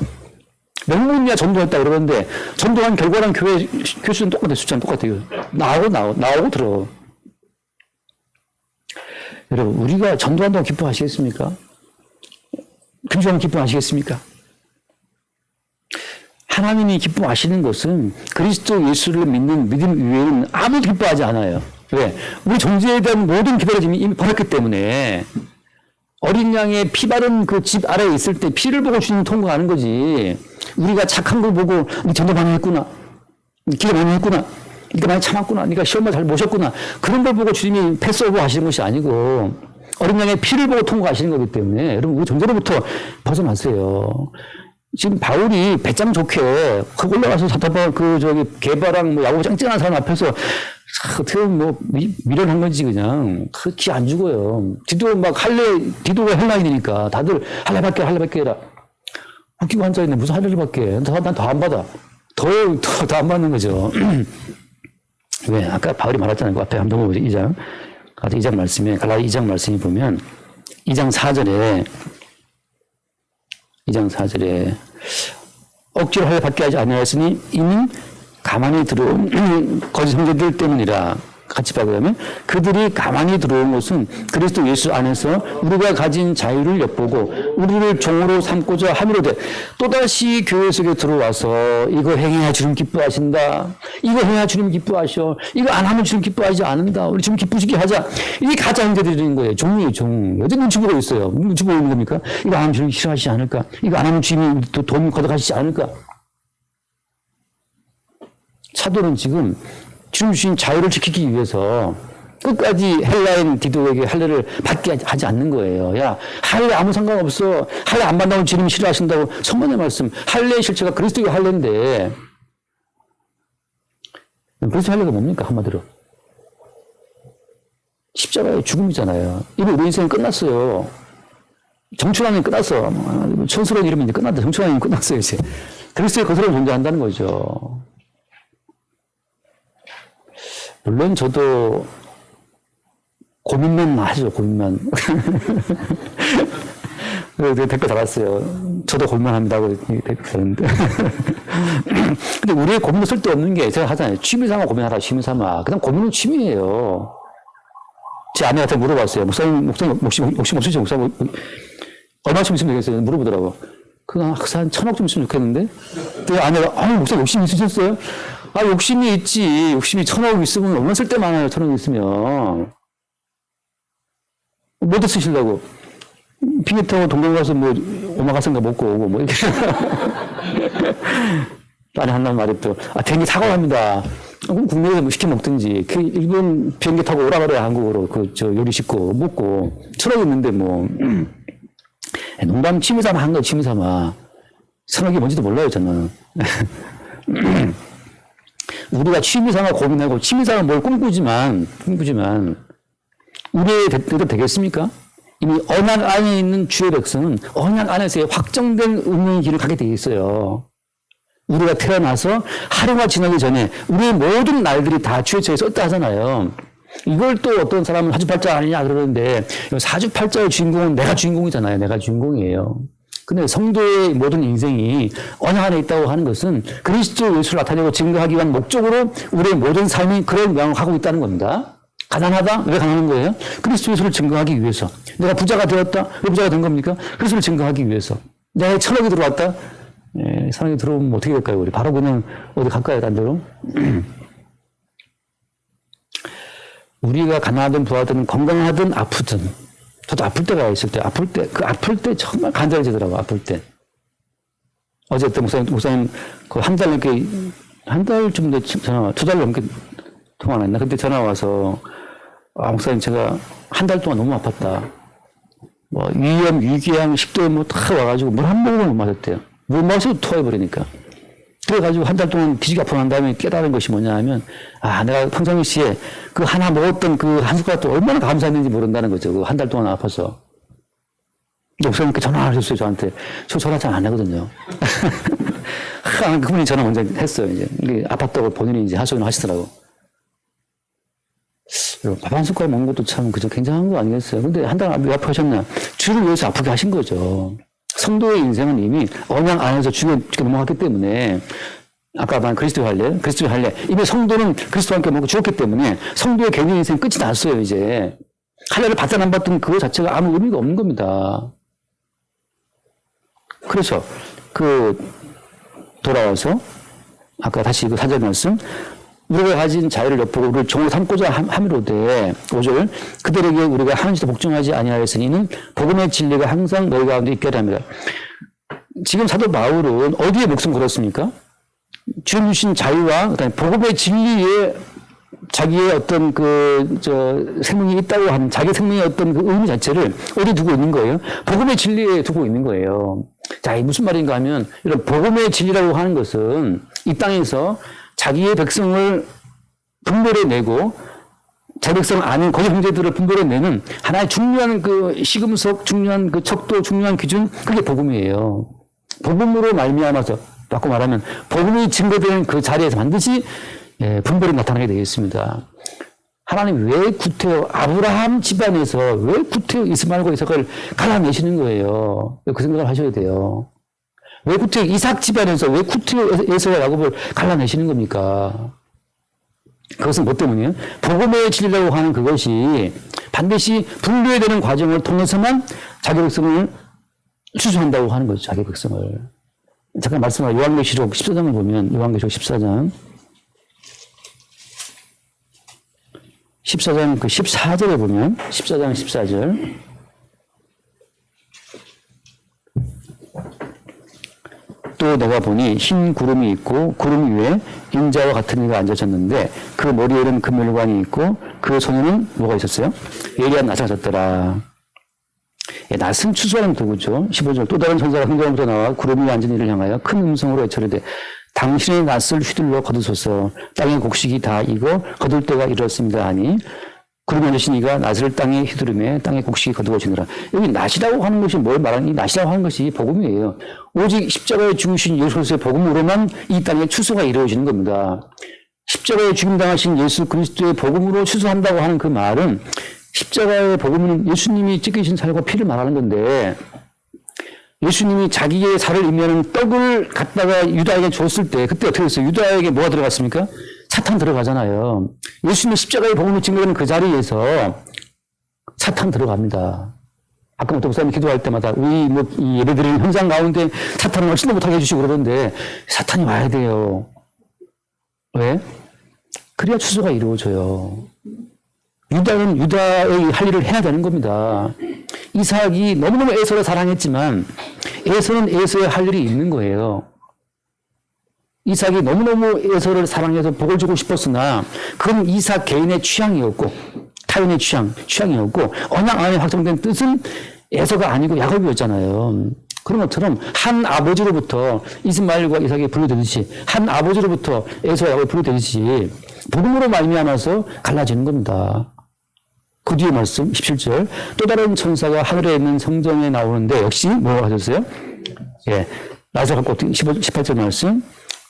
명문이야 전도했다 그러는데, 전도한 결과랑 교수는 똑같아, 숫자는 똑같아요. 나오고 들어. 여러분, 우리가 전도한다고 기뻐하시겠습니까? 금식하면 기뻐하시겠습니까? 하나님이 기뻐하시는 것은 그리스도 예수를 믿는 믿음 이외에는 아무도 기뻐하지 않아요. 왜? 우리 존재에 대한 모든 기대를 이미 버렸기 때문에. 어린 양의 피 바른 그 집 아래에 있을 때 피를 보고 주님 통과하는 거지. 우리가 착한 걸 보고 네 전도 많이 했구나. 기도 많이 했구나. 네가 많이 참았구나. 네가 시험을 잘 모셨구나. 그런 걸 보고 주님이 패스오브 하시는 것이 아니고 어린 양의 피를 보고 통과하시는 거기 때문에 여러분 우리 존재로부터 벗어나세요. 지금 바울이 배짱 좋게 올라가서 사도바울 게바랑 야고 짱짱한 사람 앞에서 어떻게 뭐 미련한 건지 그냥 기 안 죽어요. 디도가 헬라인이니까 다들 할례받게 해라. 웃기고 앉아있네. 무슨 할례를 받게. 난 더 안 받아. 더 안 받는 거죠. 왜? 아까 바울이 말했잖아요. 그 앞에 한번 보죠. 2장. 가서 2장 말씀에, 갈라디아 2장 말씀이 보면 2장 4절에 억지로 할례받게 하지 아니하였으니 이는 가만히 들어온 거짓 형제들 때문이라. 같이 봐보면 그들이 가만히 들어온 것은 그리스도 예수 안에서 우리가 가진 자유를 엿보고 우리를 종으로 삼고자 함이로되 또다시 교회 속에 들어와서 이거 행해야 주님 기뻐하신다. 이거 해야 주님 기뻐하셔. 이거 안 하면 주님 기뻐하지 않는다. 우리 주님 기쁘시게 하자. 이게 가짜 형제들인 거예요. 종이에요, 종. 어디 눈치 보고 있어요. 눈치 보고 있는 겁니까? 이거 안 하면 주님 싫어하시지 않을까? 이거 안 하면 주님이 또 돈 걷어가시지 않을까? 사도는 지금 주님 주신 자유를 지키기 위해서 끝까지 헬라인 디도에게 할례를 받게 하지 않는 거예요. 야, 할례 아무 상관없어. 할례 안 받는다고 주님이 싫어하신다고. 성경의 말씀. 할례의 실체가 그리스도의 할례인데 그리스도의 할례가 뭡니까? 한마디로. 십자가의 죽음이잖아요. 이미 우리 인생은 끝났어요. 정춘환이 끝났어. 천스러운 이름이 이제 끝났다. 정춘환이 끝났어요, 이제. 그리스도의 것으로 존재한다는 거죠. 물론 저도 고민만 하죠, 고민만. 그래서 댓글 달았어요. 저도 고민합니다고 댓글 달았는데. 근데 우리의 고민도 쓸데없는 게 제가 하잖아요. 취미삼아 고민하라, 취미삼아. 그냥 고민은 취미예요. 제 아내한테 물어봤어요. 목사님 욕심 없으시죠? 목사님, 얼마쯤 있으면 되겠어요? 물어보더라고. 그냥 한 1,000억쯤 있으면 좋겠는데? 그 아내가, 목사님 욕심 있으셨어요? 욕심이 있지. 욕심이 1,000억 있으면 얼마나 쓸 데 많아요. 1,000억 있으면. 뭐도 쓰시려고. 비행기 타고 동경 가서 오마카세인가 먹고 오고, 이렇게. 아니, 한단 말이 또, 비행기 타고 갑니다. 그럼 국내에서 시켜 먹든지, 일본 비행기 타고 오라 그래야 한국으로, 요리 싣고, 먹고, 1,000억 있는데 농담 취미삼아 한 거예요, 취미삼아. 1,000억이 뭔지도 몰라요, 저는. 우리가 취미삼아 고민하고 취미삼아 뭘 꿈꾸지만 우리의 뜻대로 되겠습니까? 이미 언약 안에 있는 주의 백성은 언약 안에서의 확정된 운명의 길을 가게 돼 있어요. 우리가 태어나서 하루가 지나기 전에 우리의 모든 날들이 다 주의 처에 썼다 하잖아요. 이걸 또 어떤 사람은 사주팔자 아니냐 그러는데 사주팔자의 주인공은 내가 주인공이잖아요. 내가 주인공이에요. 근데 성도의 모든 인생이 언약 안에 있다고 하는 것은 그리스도 예수를 나타내고 증거하기 위한 목적으로 우리의 모든 삶이 그런 모양을 하고 있다는 겁니다. 가난하다? 왜 가난한 거예요? 그리스도 예수를 증거하기 위해서. 내가 부자가 되었다? 왜 부자가 된 겁니까? 그리스도를 증거하기 위해서. 내가 1,000억이 들어왔다? 1,000억이 들어오면 어떻게 될까요? 우리 바로 그냥 어디 갈까요? 딴 데로? 우리가 가난하든 부하든 건강하든 아프든 저도 아플 때가 있을 때, 아플 때 정말 간절해지더라고, 아플 때. 어제 때 목사님, 한 달쯤 돼 전화, 2달 넘게 통화 안 했나? 그때 전화 와서, 목사님 제가 한 달 동안 너무 아팠다. 위염, 위궤양, 식도염 다 와가지고 물 한 모금을 못 마셨대요. 물 마셔도 토해버리니까. 그래가지고 한 달 동안 기지가 아프고 난 다음에 깨달은 것이 뭐냐 하면, 내가 평상시에 그 하나 먹었던 그 한 숟가락도 얼마나 감사했는지 모른다는 거죠. 그 한 달 동안 아파서. 목사님께 전화하셨어요, 저한테. 저 전화 잘 안 하거든요. 그분이 전화 먼저 했어요, 이제. 아팠다고 본인이 이제 하소연 하시더라고. 밥 한 숟가락 먹는 것도 참 굉장한 거 아니겠어요? 근데 한 달 왜 아프셨냐? 주를 위해서 아프게 하신 거죠. 성도의 인생은 이미 언약 안에서 주에 넘어갔기 때문에 아까 말한 그리스도의 할례 이미 성도는 그리스도와 함께 먹고 죽었기 때문에 성도의 개인 인생 끝이 났어요. 이제 할례를 받든 안 받든 그거 자체가 아무 의미가 없는 겁니다. 그래서 돌아와서 아까 다시 그 4절 말씀 우리가 가진 자유를 엿보고 우리를 종으로 삼고자 함이로되 5절 그들에게 우리가 한시도 복종하지 아니하였으니 이는 복음의 진리가 항상 너희 가운데 있게 하랍니다. 지금 사도 바울은 어디에 목숨 걸었습니까? 주님 주신 자유와 그다음에 복음의 진리에 자기의 어떤 생명이 있다고 하는 자기 생명의 어떤 그 의미 자체를 어디 두고 있는 거예요? 복음의 진리에 두고 있는 거예요. 자, 이 무슨 말인가 하면 이런 복음의 진리라고 하는 것은 이 땅에서 자기의 백성을 분별해내고 자기 백성 아닌 거짓 형제들을 분별해내는 하나의 중요한 그 시금석, 중요한 그 척도, 중요한 기준, 그게 복음이에요. 복음으로 말미암아서 바꿔 말하면 복음이 증거되는 그 자리에서 반드시 분별이 나타나게 되겠습니다. 하나님 왜 구태여 아브라함 집안에서 왜 구태여 이스마엘과 이삭을 갈라내시는 거예요. 그 생각을 하셔야 돼요. 왜 구태여 이삭 집안에서 왜 구태여 에서와 야곱을 갈라내시는 겁니까? 그것은 뭐 때문이에요? 복음의 진리라고 하는 그것이 반드시 분류해야 되는 과정을 통해서만 자기 백성을 추수한다고 하는 거죠. 자기 백성을. 잠깐 말씀한 요한계시록 14장을 보면 요한계시록 14장 그 14절에 보면 14장 14절 또 내가 보니 흰 구름이 있고 구름 위에 인자와 같은 이가 앉아졌는데 그 머리에는 금멸관이 있고 그 손에는 뭐가 있었어요? 예리한 낫을 가졌더라. 낫은 추수하는 도구죠. 15절 또 다른 천사가 흥정부터 나와 구름 위에 앉은 이를 향하여 큰 음성으로 외쳐르되 당신의 낫을 휘둘러 거두소서 땅의 곡식이 다 익어 거둘 때가 이르렀습니다 하니 구름에 앉으신 이가 낫을 땅에 휘두르매 땅의 곡식이 거두어지느라. 여기 낫이라고 하는 것이 뭘 말하는 이 낫이라고 하는 것이 복음이에요. 오직 십자가에 죽으신 예수 그리스도의 복음으로만 이 땅에 추수가 이루어지는 겁니다. 십자가에 죽임당하신 예수 그리스도의 복음으로 추수한다고 하는 그 말은 십자가의 복음은 예수님이 찢기신 살과 피를 말하는 건데 예수님이 자기의 살을 의미하는 떡을 갖다가 유다에게 줬을 때 그때 어떻게 됐어요? 유다에게 뭐가 들어갔습니까? 사탄 들어가잖아요. 예수님의 십자가의 복음을 증거하는 그 자리에서 사탄 들어갑니다. 아까부터 목사님이 기도할 때마다 이 예배드리는 현장 가운데 사탄을 훨씬 더 못하게 해주시고 그러던데 사탄이 와야 돼요. 왜? 그래야 추수가 이루어져요. 유다는 유다의 할 일을 해야 되는 겁니다. 이삭이 너무너무 에서를 사랑했지만 에서는 에서의 할 일이 있는 거예요. 이삭이 너무너무 에서를 사랑해서 복을 주고 싶었으나 그건 이삭 개인의 취향이었고 타인의 취향이었고 언약 안에 확정된 뜻은 에서가 아니고 야곱이었잖아요. 그런 것처럼 한 아버지로부터 이스마엘과 이삭이 분류되듯이 한 아버지로부터 에서와 야곱이 분류되듯이 복음으로 말미암아서 갈라지는 겁니다. 그 뒤에 말씀 17절 또 다른 천사가 하늘에 있는 성전에 나오는데 역시 뭐라고 하셨어요? 나서 갖고 18절 말씀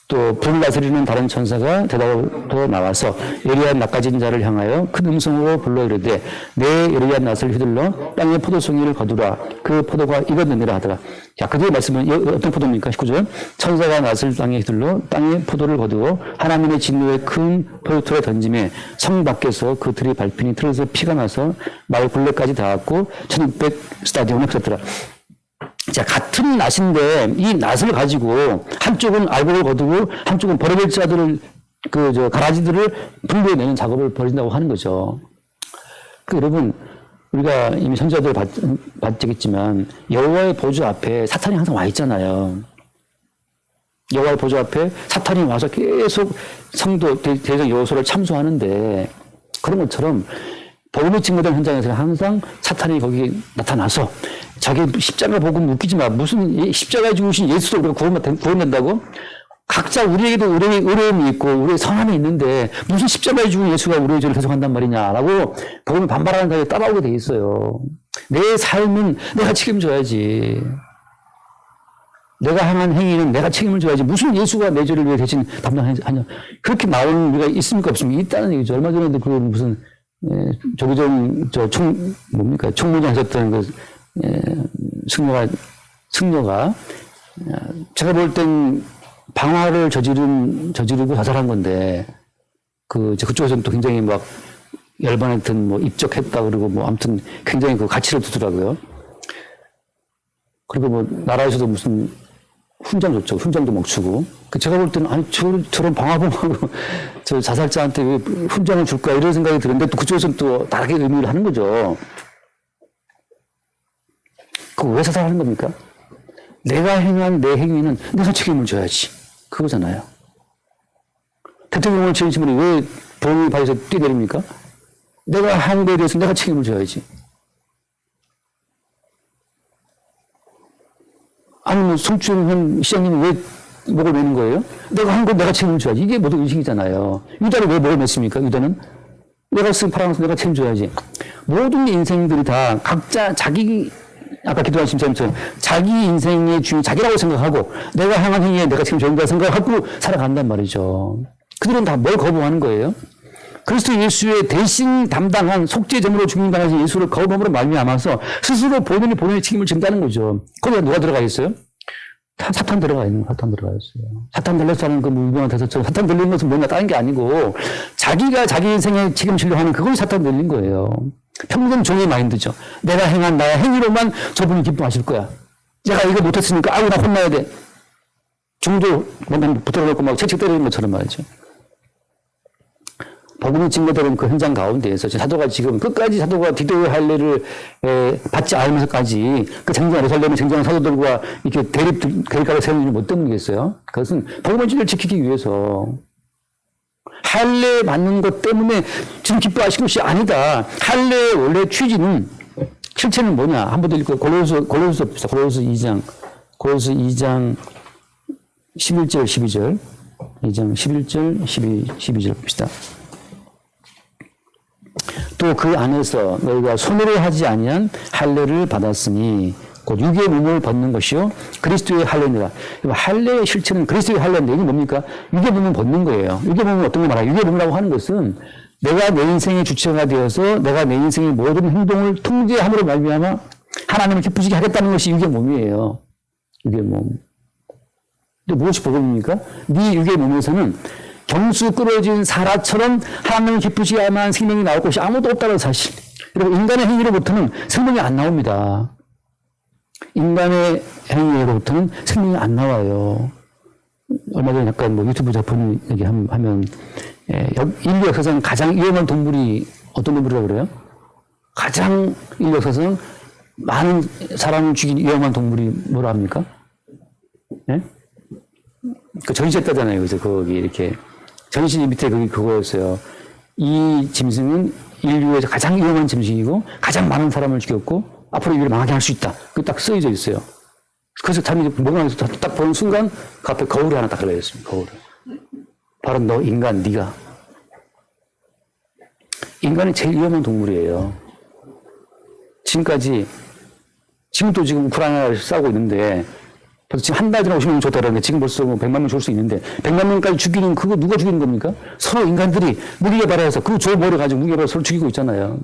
또 불을 다스리는 다른 천사가 대답으로 나와서 예리한 낫 가진 자를 향하여 큰 음성으로 불러 이르되 내 예리한 낫을 휘둘러 땅의 포도송이를 거두라 그 포도가 익었느니라 하더라. 자, 그 뒤에 말씀은 어떤 포도입니까? 19절 천사가 낫을 땅에 휘둘러 땅의 포도를 거두어 하나님의 진노의 큰 포도틀에 던짐에 성 밖에서 그 들이 밟히니 틀에서 피가 나서 마을 굴레까지 닿았고 1600 스타디움에 퍼졌더라. 자, 같은 낫인데 이 낫을 가지고 한쪽은 알곡을 거두고 한쪽은 버려질 자들을 가라지들을 분류해내는 작업을 벌인다고 하는 거죠. 여러분 우리가 이미 선지자들 봤겠지만 여호와의 보좌 앞에 사탄이 항상 와 있잖아요. 여호와의 보좌 앞에 사탄이 와서 계속 성도 대적 요소를 참수하는데 그런 것처럼 복음이 증거된 현장에서 항상 사탄이 거기에 나타나서 자기 십자가 복음 웃기지 마. 무슨 십자가에 죽으신 예수도 우리가 구원된다고? 각자 우리에게도 의로움이 있고 우리의 선함이 있는데 무슨 십자가에 죽은 예수가 우리의 죄를 대속한단 말이냐라고 복음을 반발하는 자에 따라오게 돼 있어요. 내 삶은 내가 책임져야지. 내가 행한 행위는 내가 책임을 져야지. 무슨 예수가 내 죄를 위해 대신 담당하냐. 그렇게 나오는 우리가 있습니까 없습니까? 있다는 얘기죠. 얼마 전에도 그 무슨 조기정 총무장 하셨던 그 승려가 제가 볼 땐 방화를 저지르고 자살한 건데 그쪽에서는 또 굉장히 막 열반했던 뭐 입적했다 그러고 뭐 아무튼 굉장히 그 가치를 두더라고요. 그리고 뭐 나라에서도 무슨 훈장 줬죠. 훈장도 막 주고. 제가 볼 때는, 아니, 저런 방화범하고 저 자살자한테 왜 훈장을 줄까, 이런 생각이 드는데, 또 그쪽에서는 또 다르게 의미를 하는 거죠. 그거 왜 사살하는 겁니까? 내가 행한 내 행위는 내가 책임을 져야지. 그거잖아요. 대통령을 진심으로 왜 본인이 바에서 뛰어내립니까? 내가 한 거에 대해서 내가 책임을 져야지. 아니면 송충현 시장님이 왜 목을 매는 거예요? 내가 한 거 내가 책임을 져야지. 이게 모두 의식이잖아요. 유다를 왜 목을 맸습니까? 유다는? 내가 쓴 파랑에서 내가 책임져야지. 모든 인생들이 다 각자 자기, 아까 기도하신 것처럼 자기 인생의 주인 자기라고 생각하고 내가 향한 행위에 내가 책임져야 한다 생각하고 살아간단 말이죠. 그들은 다 뭘 거부하는 거예요? 그리스도 예수의 대신 담당한 속죄제물로 죽임당하신 예수를 거부함으로 말미암아서 스스로 본인의 책임을 진다는 거죠. 거기에 누가 들어가 있어요? 사탄 들어가 있는 거, 사탄 들어가 있어요. 사탄 들려서 하는 그 유명한 대사처럼 사탄 들리는 것은 뭔가 다른 게 아니고 자기가 자기 인생에 책임지려 하는 그걸 사탄 들린 거예요. 평생 종의 마인드죠. 내가 행한 나의 행위로만 저분이 기뻐하실 거야. 내가 이거 못했으니까 아유 나 혼나야 돼. 중도 붙들어놓고 막 채찍 때리는 것처럼 말이죠. 복음이 증거되는 그 현장 가운데에서 사도가 지금 끝까지 사도가 디도의 할례를 받지 않으면서까지 그 쟁쟁한 예루살렘의 쟁쟁한 사도들과 이렇게 대립각을 세우는 일이 못 때문이겠어요? 그것은 복음의 진리를 지키기 위해서 할례 받는 것 때문에 지금 기뻐하신 것이 아니다. 할례의 원래 취지는 실체는 뭐냐? 한 번 더 읽고 골로새 봅시다. 골로새 2장 11절 12절 2장 11절 12절 봅시다. 또 그 안에서 너희가 손으로 하지 아니한 할례를 받았으니 곧 육의 몸을 벗는 것이요 그리스도의 할례니라. 할례의 실체는 그리스도의 할례인데 이게 뭡니까? 육의 몸을 벗는 거예요. 육의 몸은 어떤 거 말해요? 육의 몸이라고 하는 것은 내가 내 인생의 주체가 되어서 내가 내 인생의 모든 행동을 통제함으로 말미암아 하나님을 기쁘시게 하겠다는 것이 육의 몸이에요. 육의 몸. 근데 무엇이 복음입니까? 네 육의 몸에서는 경수 끌어진 사라처럼 하나님을 기쁘시게 할 만한 생명이 나올 것이 아무도 없다는 사실. 여러분, 인간의 행위로부터는 생명이 안 나옵니다. 인간의 행위로부터는 생명이 안 나와요. 얼마 전에 약간 유튜브 작품 얘기하면, 인류 역사상 가장 위험한 동물이 어떤 동물이라고 그래요? 가장 인류 역사상 많은 사람을 죽인 위험한 동물이 뭐라 합니까? 예? 그 전시했다잖아요. 그래서 거기 이렇게. 전시 밑에 그거였어요. 이 짐승은 인류에서 가장 위험한 짐승이고 가장 많은 사람을 죽였고 앞으로 인류를 망하게 할 수 있다. 그게 딱 쓰여져 있어요. 그래서 사람이 목을 딱 보는 순간 그 앞에 거울이 하나 딱 걸려있습니다. 거울이. 바로 너 인간, 네가. 인간이 제일 위험한 동물이에요. 지금도 지금 우크라이나를 싸우고 있는데 벌써 지금 한 달 전에 50명 줬다 그러는데 지금 벌써 100만 명 줄 수 있는데 100만 명까지 죽이는 그거 누가 죽이는 겁니까? 서로 인간들이 무기 개발해서 그 조모를 가지고 무기 개발해서 서로 죽이고 있잖아요.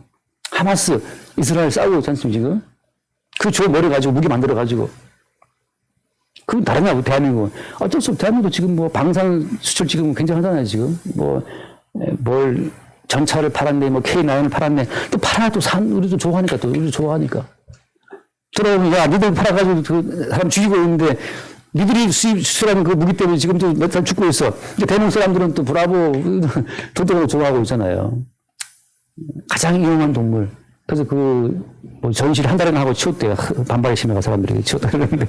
하마스, 이스라엘 싸우고 있지 않습니까 지금? 그 조모를 가지고 무기 만들어 가지고 그건 다르냐 대한민국은. 어쩔 수 없어. 대한민국도 지금 뭐 방산 수출 지금 굉장하잖아요 지금. 뭘 전차를 팔았네, K9을 팔았네. 또 팔아 또 우리도 좋아하니까 우리도 좋아하니까. 들어오면, 야, 니들 팔아가지고 그 사람 죽이고 있는데, 니들이 수출하는 그 무기 때문에 지금도 몇 살 죽고 있어. 근데 대륙 사람들은 또 브라보, 도덕으로 좋아하고 있잖아요. 가장 위험한 동물. 그래서 전시를 한 달이나 하고 치웠대요. 반발이 심해가 사람들이 치웠다 그러는데.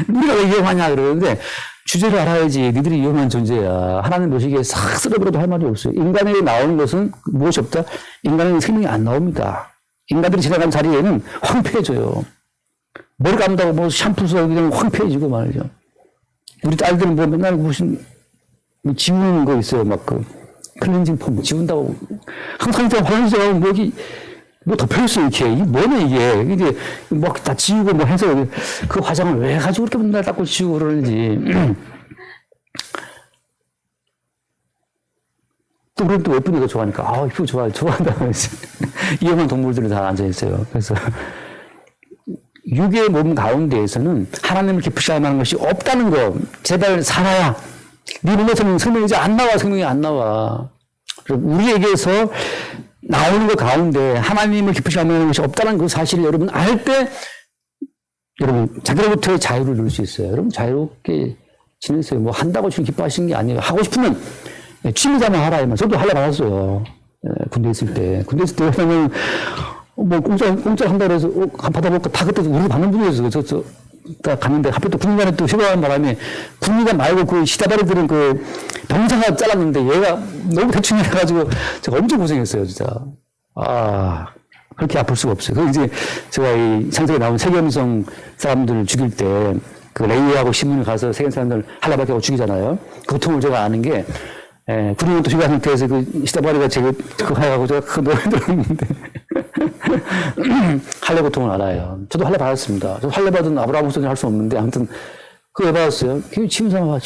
우리가 왜 위험하냐 그러는데, 주제를 알아야지. 니들이 위험한 존재야. 하나님 보시기에 싹 쓸어버려도 할 말이 없어요. 인간에게 나오는 것은 무엇이 없다? 인간에게 생명이 안 나옵니다. 인간들이 지나간 자리에는 황폐해져요. 머리 감다고 샴푸 써서 그냥 황폐해지고 말이죠. 우리 딸들은 맨날 무슨 지우는 거 있어요. 클렌징 폼 지운다고. 항상 화장실 가면 여기 덮여있어 이렇게. 이게 뭐냐 이게. 이게 다 지우고 해서 그 화장을 왜 가지고 그렇게 맨날 닦고 지우고 그러는지. 또 우리는 또 예쁜이가 좋아하니까. 이쁘고 좋아한다. 위험한 동물들이 다 앉아있어요. 그래서 육의 몸 가운데에서는 하나님을 기쁘시게 할 만한 것이 없다는 거. 제발 살아야. 네 몸에서는 생명이 이제 생명이 안 나와. 우리에게서 나오는 것 가운데 하나님을 기쁘시게 할 만한 것이 없다는 그 사실을 여러분 알 때 여러분, 자기로부터의 자유를 누릴 수 있어요. 여러분, 자유롭게 지내세요. 뭐, 한다고 지금 기뻐하시는 게 아니에요. 하고 싶으면 취미자만 하라. 저도 하려 받았어요. 군대 있을 때. 군대 있을 때 왜냐면, 뭐, 공짜 한다고 해서, 받아볼까? 다 그때 우리 받는 분이었어요. 딱 갔는데, 하필 또 군의관에 또 휴가하는 바람에, 군의관 말고 그 시다바리들은 그 병사가 잘랐는데, 얘가 너무 대충 해가지고, 제가 엄청 고생했어요, 진짜. 그렇게 아플 수가 없어요. 그 이제 제가 이 창세기에 나온 세겜성 사람들을 죽일 때, 그 레이하고 시몬이 가서 세겜 사람들 할라바게 하고 죽이잖아요. 그 고통을 제가 아는 게, 군의관 또 휴가 상태에서 그 시다바리가 그거 해가지고 제가 그 노래 들었는데, 할례 고통을 알아요. 저도 할례 받았습니다. 저도 할례 받은 아브라함 후손이 할 수 없는데, 아무튼, 그거 왜 받았어요? 침삼아.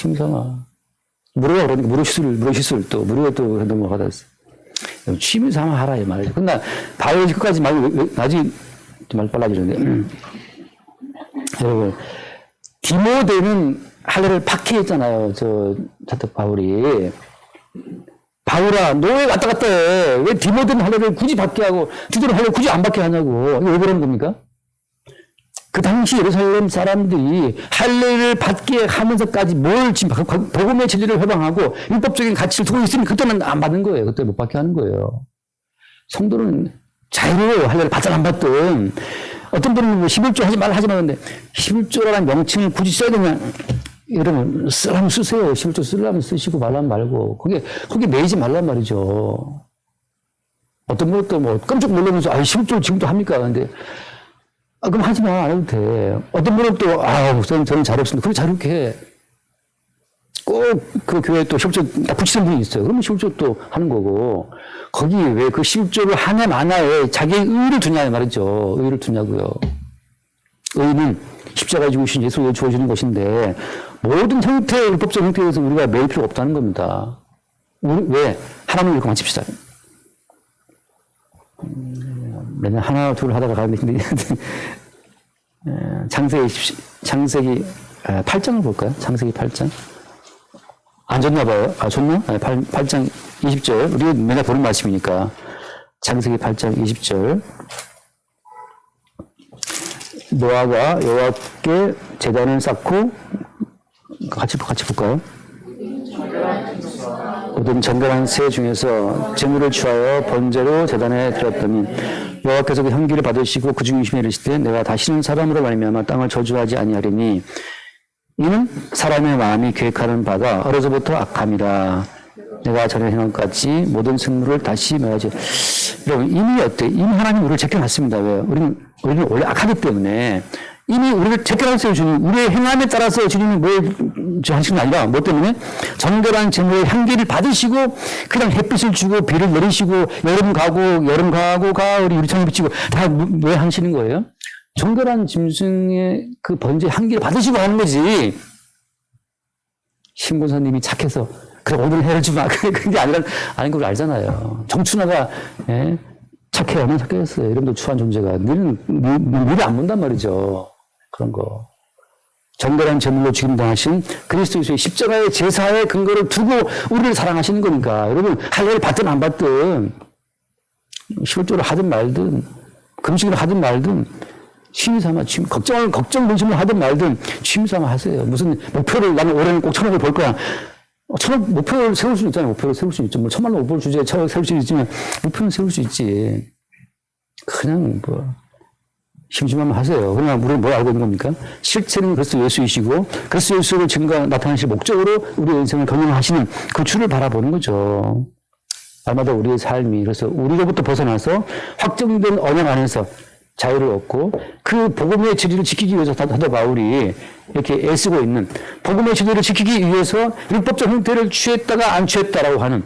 무료가 그러니까, 무료 시술 또, 무료가 또 그런 거 받았어요. 취미 삼아 하라, 이 말이죠. 근데, 바이올지 끝까지 말고, 나중에, 말 빨라지는데. 여러분, 디모데는 할례를 파기했잖아요. 사도 바울이. 바울아, 너 왜 왔다 갔다 해? 왜 디모데는 할례를 굳이 받게 하고, 디도는 할례를 굳이 안 받게 하냐고. 이거 왜 그러는 겁니까? 그 당시 예루살렘 사람들이 할례를 받게 하면서까지 뭘 지금 복음의 진리를 회방하고 율법적인 가치를 두고 있으면 그때는 안 받는 거예요. 그때 못 받게 하는 거예요. 성도는 자유로 할례를 받든 안 받든 어떤 분은 뭐 11조 하지 말라 하지 말는데 11조라는 명칭을 굳이 써야 되냐? 여러분 쓰라면 쓰세요. 11조 쓰려면 쓰시고 말라면 말고 거기에 매이지 말란 말이죠. 어떤 분은 또 뭐 깜짝 놀라면서 11조 지금도 합니까? 근데 그럼 하지 마, 안 해도 돼. 어떤 분은 또, 저는 잘 없습니다. 그래, 자유롭게 해. 꼭 그 교회에 또 11조 딱 붙이는 분이 있어요. 그러면 11조 또 하는 거고, 거기에 왜 그 11조를 하나 마나에 자기의 의를 두냐, 말이죠. 의를 두냐고요. 의는 십자가에 죽으신 예수에 주어지는 것인데, 모든 형태의 율법적 형태에서 우리가 매일 필요 없다는 겁니다. 왜? 하나님을 읽고 마칩시다. 맨날 하나, 둘 하다가 가는데, 창세기 8장을 볼까요? 창세기 8장. 안 좋나 봐요. 좋나? 8장 20절. 우리 맨날 보는 말씀이니까. 창세기 8장 20절. 노아가 여호와께 제단을 쌓고, 같이 볼까요? 모든 정결한 새 중에서 제물을 취하여 번제로 제단에 드렸더니 여호와께서 그 향기를 받으시고 그 중에 이르시되 내가 다시는 사람으로 말미암아 땅을 저주하지 아니하리니 이는 사람의 마음이 계획하는 바가 어려서부터 악함이라 내가 전에 행한 것 같이 모든 생물을 다시 멸하지. 여러분 이미 어때? 이미 하나님 우리를 제껴놨습니다. 왜? 우리는 원래 악하기 때문에 이미 우리를 제껴놨어요, 주님. 우리의 행함에 따라서 주님이 뭘 하시는 게 아니라, 뭐 때문에? 정결한 제물의 향기를 받으시고, 그냥 햇빛을 주고, 비를 내리시고, 여름 가고, 가을이 유리창에 비치고, 다 왜 하시는 거예요? 정결한 짐승의 그 번제 향기를 받으시고 하는 거지. 신군사님이 착해서, 그래, 오늘 해를 주마. 그게 아닌 걸 알잖아요. 정춘하가, 착해, 얼마나 착했어요. 이름도 추한 존재가. 너는 미리 안 본단 말이죠. 그런 거. 정결한 제물로 죽임당하신 그리스도 예수의 십자가의 제사의 근거를 두고 우리를 사랑하시는 거니까. 여러분, 할례를 받든 안 받든, 11조를 하든 말든, 금식을 하든 말든, 취미삼아, 걱정 근심을 하든 말든, 취미삼아 하세요. 무슨 목표를, 나는 올해는 꼭 1,000억을 벌 거야. 1,000억 목표를 세울 수 있잖아요. 목표를 세울 수 있죠. 뭐, 1,000만 원 못 벌 주제에 1,000억 세울 수 있지만, 목표는 세울 수 있지. 그냥 심심하면 하세요. 그러나 우리는 뭘 알고 있는 겁니까? 실체는 그리스도 예수이시고 그리스도 예수를 증거 나타내실 목적으로 우리의 인생을 경영하시는 그 주를 바라보는 거죠. 날마다 우리의 삶이 그래서 우리로부터 벗어나서 확정된 언약 안에서 자유를 얻고 그 복음의 진리를 지키기 위해서 사도 바울이 이렇게 애쓰고 있는 복음의 진리를 지키기 위해서 율법적 형태를 취했다가 안 취했다라고 하는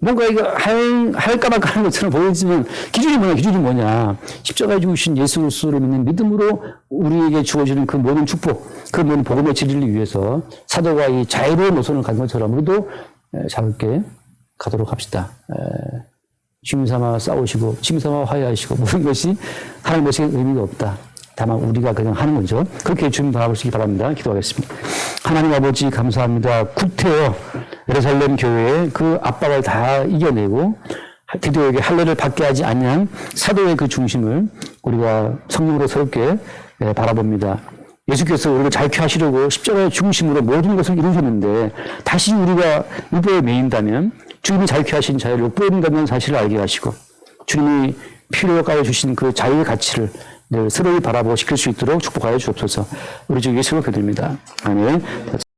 뭔가 이거 할까 말까 하는 것처럼 보이지만 기준이 뭐냐. 십자가에 죽으신 예수 그리스도를 믿는 믿음으로 우리에게 주어지는 그 모든 축복, 그 모든 복음의 진리를 위해서 사도가 이 자유로운 노선을 간 것처럼 우리도 자유롭게 가도록 합시다. 취미삼아 싸우시고 취미삼아 화해하시고 모든 것이 하나님 것이 의미가 없다. 다만 우리가 그냥 하는 거죠. 그렇게 주님 바라보시기 바랍니다. 기도하겠습니다. 하나님 아버지 감사합니다. 구태여 예루살렘 교회의 그 압박을 다 이겨내고 디도에게 할례를 받게 하지 아니한 사도의 그 중심을 우리가 성령으로 새롭게 바라봅니다. 예수께서 우리를 자유케 하시려고 십자가의 중심으로 모든 것을 이루셨는데 다시 우리가 유보에 매인다면 주님이 자유케 하신 자유를 뿌린다는 사실을 알게 하시고 주님이 피로 가해 주신 그 자유의 가치를 늘 새로이 바라보고 지킬 수 있도록 축복하여 주옵소서. 우리 주 예수로 기도드립니다. 아멘.